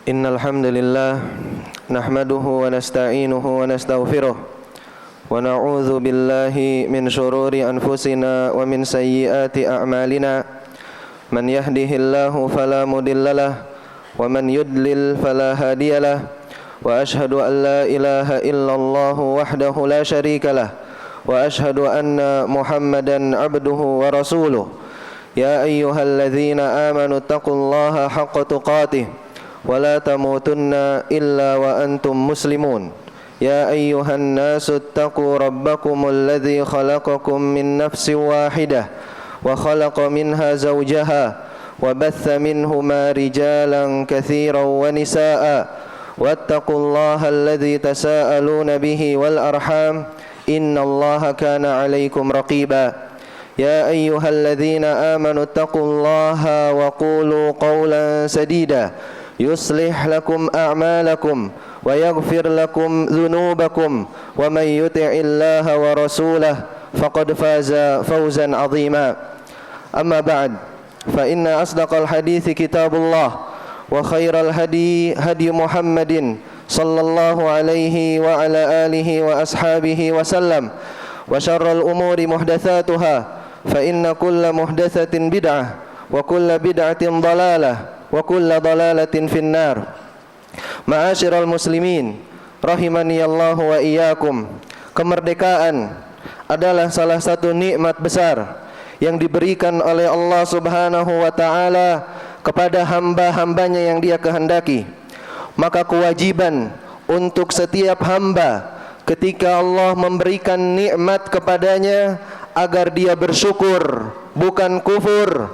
Innal hamdalillah nahmaduhu wa nasta'inuhu wa nastaghfiruh wa na'udzu billahi min shururi anfusina wa min sayyiati a'malina man yahdihillahu fala mudhillalah wa man yudlil fala hadiyalah wa ashhadu an la ilaha illallah wahdahu la syarikalah wa ashhadu anna Muhammadan abduhu wa rasuluh ya ayyuhalladzina amanu taqullaha haqqa tuqatih ولا تموتن إلا وأنتم مسلمون يا أيها الناس اتقوا ربكم الذي خلقكم من نفس واحدة وخلق منها زوجها وبث منهما رجالا كثيرا ونساء واتقوا الله الذي تساءلون به والأرحام إن الله كان عليكم رقيبا يا أيها الذين آمنوا اتقوا الله وقولوا قولا سديدا يصلح لكم أعمالكم ويغفر لكم ذنوبكم ومن يطع الله ورسوله فقد فاز فوزا عظيما أما بعد فإن أصدق الحديث كتاب الله وخير الهدي هدي محمد صلى الله عليه وعلى آله وأصحابه وسلم وشر الأمور محدثاتها فإن كل محدثة بدعة وكل بدعة ضلالة wa kullu dalalatin finnar. Ma'asyiral muslimin rahimani Allah wa iyyakum. Kemerdekaan adalah salah satu nikmat besar yang diberikan oleh Allah Subhanahu wa taala kepada hamba-hambanya yang Dia kehendaki. Maka kewajiban untuk setiap hamba ketika Allah memberikan nikmat kepadanya agar dia bersyukur, bukan kufur.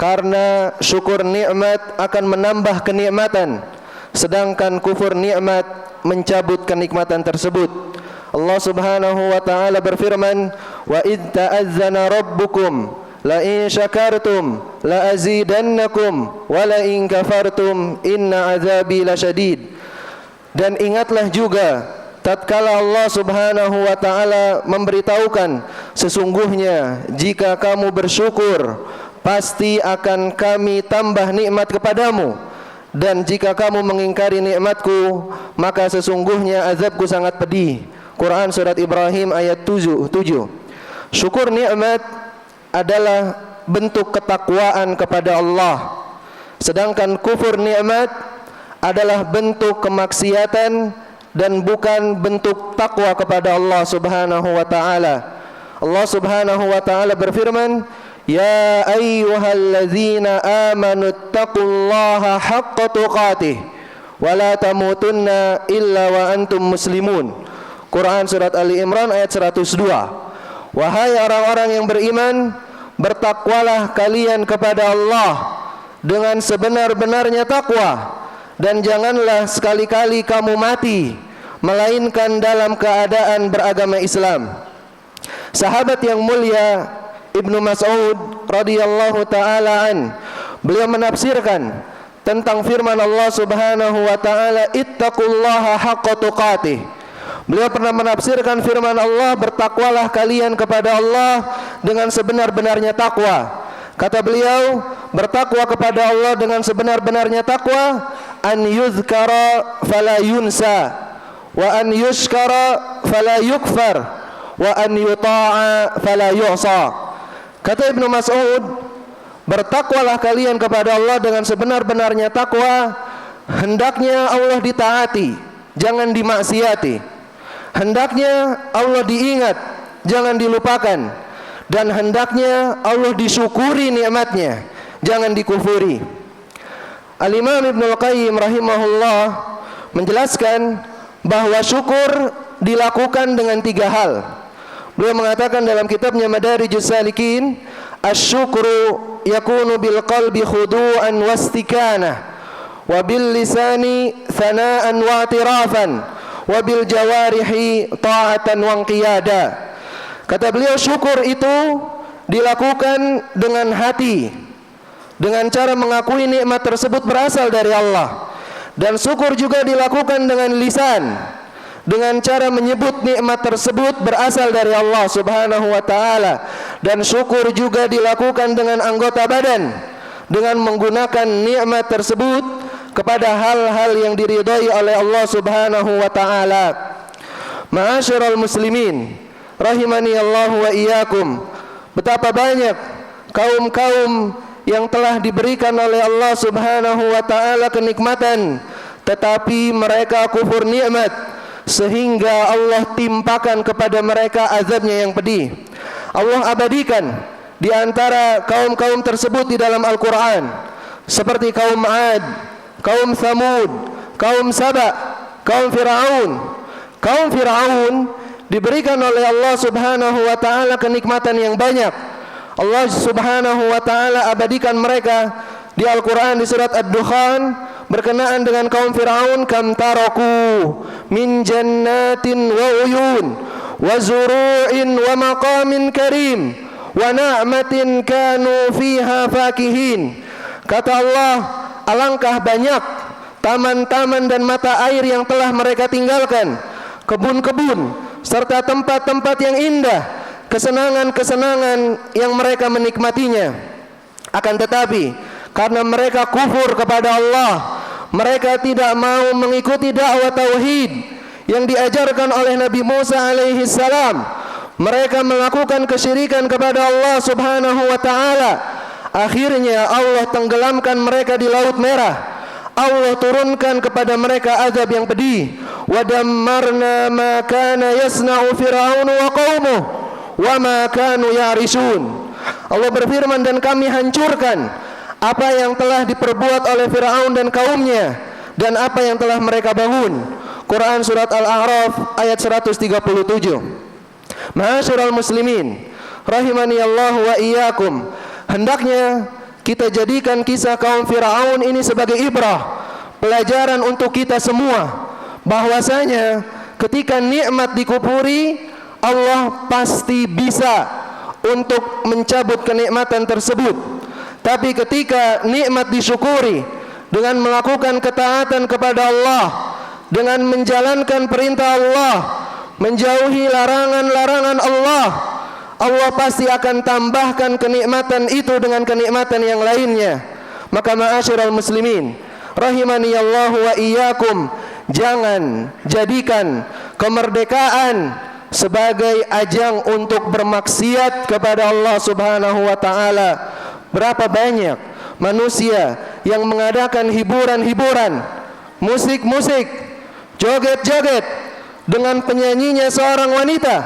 Karena syukur nikmat akan menambah kenikmatan, sedangkan kufur nikmat mencabut kenikmatan tersebut. Allah Subhanahu wa taala berfirman, "Wa id ta'azzana rabbukum la in syakartum la azidannakum wa la in kafartum inna azabi lasyadid." Dan ingatlah juga tatkala Allah Subhanahu wa taala memberitahukan, sesungguhnya jika kamu bersyukur pasti akan kami tambah nikmat kepadamu, dan jika kamu mengingkari nikmatku maka sesungguhnya azabku sangat pedih. Quran surat Ibrahim ayat 7. Syukur nikmat adalah bentuk ketakwaan kepada Allah, sedangkan kufur nikmat adalah bentuk kemaksiatan dan bukan bentuk takwa kepada Allah Subhanahu wa taala. Allah Subhanahu wa taala berfirman, Ya ayyuhalladzina amanu taqullaha haqqa tuqatih wa la tamutunna illa wa antum muslimun. Quran surat Ali Imran ayat 102. Wahai orang-orang yang beriman, bertakwalah kalian kepada Allah dengan sebenar-benarnya takwa, dan janganlah sekali-kali kamu mati melainkan dalam keadaan beragama Islam. Sahabat yang mulia Ibnu Mas'ud radhiyallahu taala an, beliau menafsirkan tentang firman Allah Subhanahu wa taala, ittaqullaha haqqa tuqatih. Beliau pernah menafsirkan firman Allah, bertakwalah kalian kepada Allah dengan sebenar-benarnya takwa. Kata beliau, bertakwa kepada Allah dengan sebenar-benarnya takwa, an yuzkara fala yunsa wa an yushkara fala yukfar wa an yuta'a fala yu'sa. Kata Ibnu Mas'ud, bertakwalah kalian kepada Allah dengan sebenar-benarnya takwa. Hendaknya Allah ditaati, jangan dimaksiati. Hendaknya Allah diingat, jangan dilupakan. Dan hendaknya Allah disyukuri nikmatnya, jangan dikufuri. Al-Imam Ibnu Qayyim rahimahullah menjelaskan bahwa syukur dilakukan dengan 3 hal. Beliau mengatakan dalam kitabnya Madarijus Salikin, asy-syukru yakunu bil qalbi khudu'an wastikanah wa bil lisani thana'an wa i'tirafan wa bil jawarihi ta'atan wa qiyada. Kata beliau, syukur itu dilakukan dengan hati, dengan cara mengakui nikmat tersebut berasal dari Allah. Dan syukur juga dilakukan dengan lisan, dengan cara menyebut nikmat tersebut berasal dari Allah Subhanahu wa taala. Dan syukur juga dilakukan dengan anggota badan, dengan menggunakan nikmat tersebut kepada hal-hal yang diridhai oleh Allah Subhanahu wa taala. Ma'asyiral muslimin, rahimani Allah wa iyyakum. Betapa banyak kaum-kaum yang telah diberikan oleh Allah Subhanahu wa taala kenikmatan, tetapi mereka kufur nikmat sehingga Allah timpakan kepada mereka azabnya yang pedih. Allah abadikan di antara kaum-kaum tersebut di dalam Al-Qur'an, seperti kaum 'Ad, kaum Tsamud, kaum Saba, kaum Fir'aun. Kaum Fir'aun diberikan oleh Allah Subhanahu wa taala kenikmatan yang banyak. Allah Subhanahu wa taala abadikan mereka di Al-Qur'an di surat Ad-Dukhan berkenaan dengan kaum Fir'aun, kam taraku min jannatin wa uyun wa zuru'in wa maqamin karim wa na'matin kanu fiha fakihin. Kata Allah, alangkah banyak taman-taman dan mata air yang telah mereka tinggalkan, kebun-kebun serta tempat-tempat yang indah, kesenangan-kesenangan yang mereka menikmatinya. Akan tetapi karena mereka kufur kepada Allah, mereka tidak mau mengikuti dakwah tauhid yang diajarkan oleh Nabi Musa alaihi salam. Mereka melakukan kesyirikan kepada Allah Subhanahu wa taala. Akhirnya Allah tenggelamkan mereka di Laut Merah. Allah turunkan kepada mereka azab yang pedih. Wa dammarna ma kana yasna'u fir'aun wa qaumuhu wa ma kanu ya'rishun. Allah berfirman, dan kami hancurkan apa yang telah diperbuat oleh Fir'aun dan kaumnya dan apa yang telah mereka bangun. Quran surat Al-A'raf ayat 137. Ma'asyiral muslimin, rahimani Allah wa iyyakum. Hendaknya kita jadikan kisah kaum Fir'aun ini sebagai ibrah, pelajaran untuk kita semua, bahwasanya ketika nikmat dikufuri, Allah pasti bisa untuk mencabut kenikmatan tersebut. Tapi ketika nikmat disyukuri dengan melakukan ketaatan kepada Allah, dengan menjalankan perintah Allah, menjauhi larangan-larangan Allah, Allah pasti akan tambahkan kenikmatan itu dengan kenikmatan yang lainnya. Maka ma'asyiral muslimin, rahimani Allah wa iyyakum, jangan jadikan kemerdekaan sebagai ajang untuk bermaksiat kepada Allah Subhanahu wa taala. Berapa banyak manusia yang mengadakan hiburan-hiburan, musik-musik, joget-joget dengan penyanyinya seorang wanita.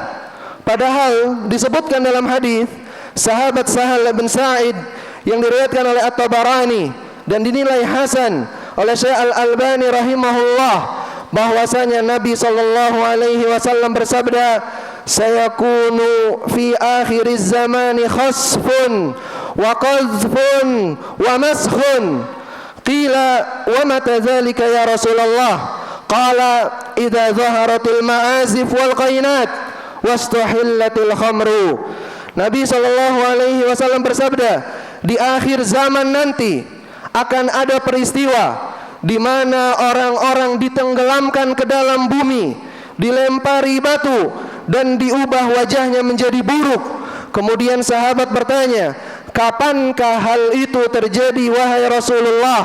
Padahal disebutkan dalam hadis sahabat Sahal bin Sa'id yang diriwayatkan oleh At-Tabarani dan dinilai hasan oleh Syekh Al-Albani rahimahullah, bahwasanya Nabi sallallahu alaihi wasallam bersabda, sayakunu fi akhiriz zamani khasfun wa qadhfun wa maskhun. Qila wa mata dzalika ya Rasulullah? Qala idza zaharatil ma'azif wal qainat wastuhillatil khamru. Nabi sallallahu alaihi wasallam bersabda, di akhir zaman nanti akan ada peristiwa di mana orang-orang ditenggelamkan ke dalam bumi, dilempari batu dan diubah wajahnya menjadi buruk. Kemudian sahabat bertanya, kapankah hal itu terjadi wahai Rasulullah?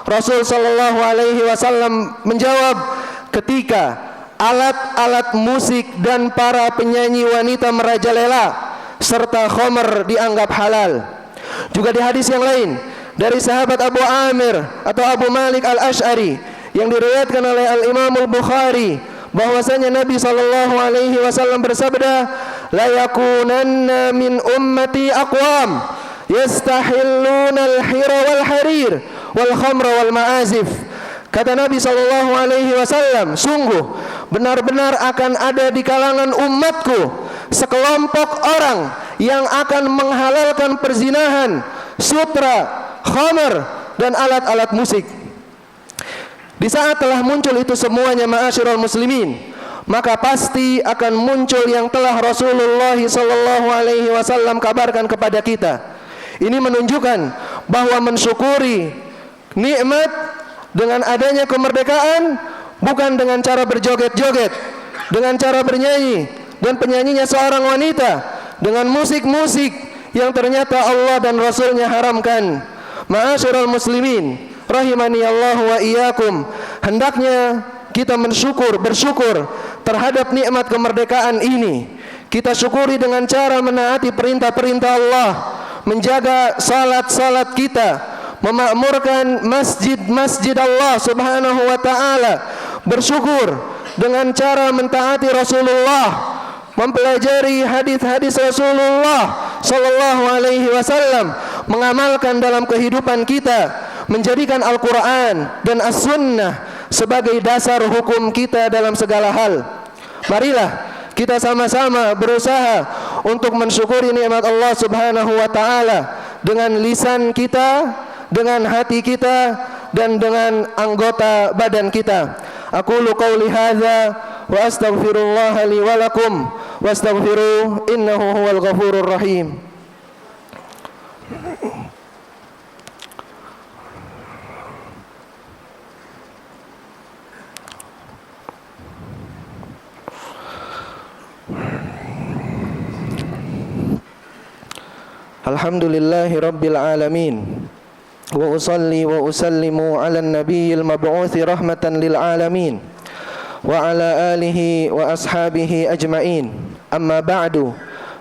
Rasul sallallahu alaihi wasallam menjawab, ketika alat-alat musik dan para penyanyi wanita merajalela serta khamr dianggap halal. Juga di hadis yang lain dari sahabat Abu Amir atau Abu Malik Al-Asy'ari yang diriwayatkan oleh Al-Imam Al-Bukhari, bahwasanya Nabi sallallahu alaihi wasallam bersabda, la yakunanna min ummati aqwam yastahilluna al-hira wal harir wal khamra wal ma'azif. Kata Nabi sallallahu alaihi wasallam, sungguh benar-benar akan ada di kalangan umatku sekelompok orang yang akan menghalalkan perzinahan, sutra, khamr dan alat-alat musik. Di saat telah muncul itu semuanya ma'asyiral muslimin, maka pasti akan muncul yang telah Rasulullah sallallahu alaihi wasallam kabarkan kepada kita. Ini menunjukkan bahwa mensyukuri nikmat dengan adanya kemerdekaan bukan dengan cara berjoget-joget, dengan cara bernyanyi dan penyanyinya seorang wanita, dengan musik-musik yang ternyata Allah dan Rasulnya haramkan. Ma'asyiral muslimin, rahimani Allah wa iyyakum, hendaknya kita bersyukur terhadap nikmat kemerdekaan ini. Kita syukuri dengan cara menaati perintah-perintah Allah, menjaga salat-salat kita, memakmurkan masjid-masjid Allah Subhanahu wa taala, bersyukur dengan cara mentaati Rasulullah, mempelajari hadis-hadis Rasulullah sallallahu alaihi wasallam, mengamalkan dalam kehidupan kita, menjadikan Al-Qur'an dan As-Sunnah sebagai dasar hukum kita dalam segala hal. Marilah kita sama-sama berusaha untuk mensyukuri nikmat Allah Subhanahu wa taala dengan lisan kita, dengan hati kita, dan dengan anggota badan kita. Aqulu qauli hadza wa astaghfirullah li wa lakum wastaghfiruhu innahu huwal ghafurur rahim. Alhamdulillahi rabbil alamin, wa usalli wa usallimu ala nabiyil mab'uthi rahmatan lil alamin wa ala alihi wa ashabihi ajma'in. Amma ba'du,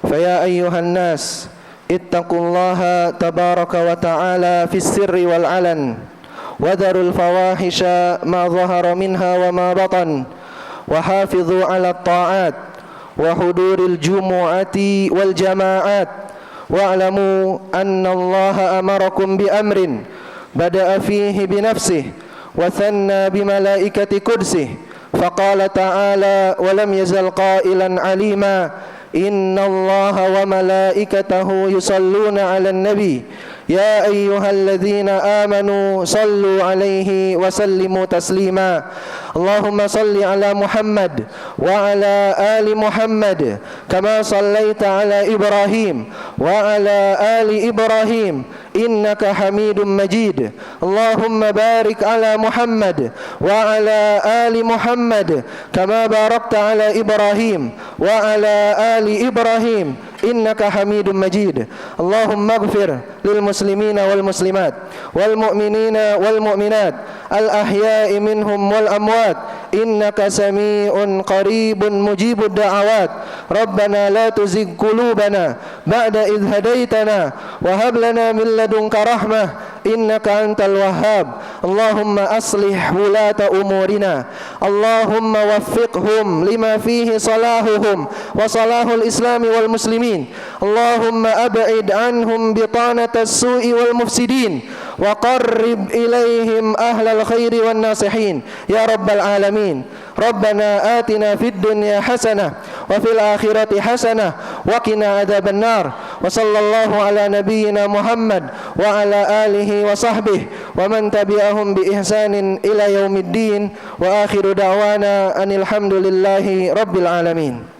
faya ayyuhan nas ittaqullaha tabaraka wa ta'ala fis sirri wal alan wa dharul fawahisha ma dhahara minha wa ma batan wa hafidhu ala ta'at wa huduril jumu'ati wal jama'at wa'lamu anna Allah amarakum bi amrin bada'a fihi bi nafsihi wa thanna bi malaikati qudsihi faqala ta'ala wa lam yazal qailan alima inna Allah wa malaikatahu yusalluna 'alan nabi ya ayyuhalladzina amanu sallu 'alaihi wa sallimu taslima. Allahumma salli ala Muhammad wa ala ali Muhammad kama sallaita ala Ibrahim wa ala ali Ibrahim innaka Hamidum Majid. Allahumma barik ala Muhammad wa ala ali Muhammad kama barakta ala Ibrahim wa ala ali Ibrahim innaka Hamidum Majid. Allahumma ighfir lil muslimina wal muslimat wal mu'minina wal mu'minat al ahya'i minhum wal amwat innaka sami'un qaribun mujibud da'awat. Rabbana la tuzigh qulubana ba'da idh hadaitana wa hab lana min ladunka rahmah innaka antal wahhab. Allahumma aslih wulata umurina, Allahumma waffiqhum lima fihi salahuhum wa salahul islami wal muslimin. Allahumma ab'id anhum bitanatas su'i wal mufsidin wa qarrib ilaihim ahlal khairi wan nasihin ya rabbal alamin. Rabbana atina fid dunya hasanah wa fil akhirati hasanah wa qina adzaban nar. Wa sallallahu ala nabiyyina Muhammad wa ala alihi wa sahbihi wa man tabi'ahum bi ihsanin ila yaumiddin wa akhiru da'wana anil hamdulillahi rabbil alamin.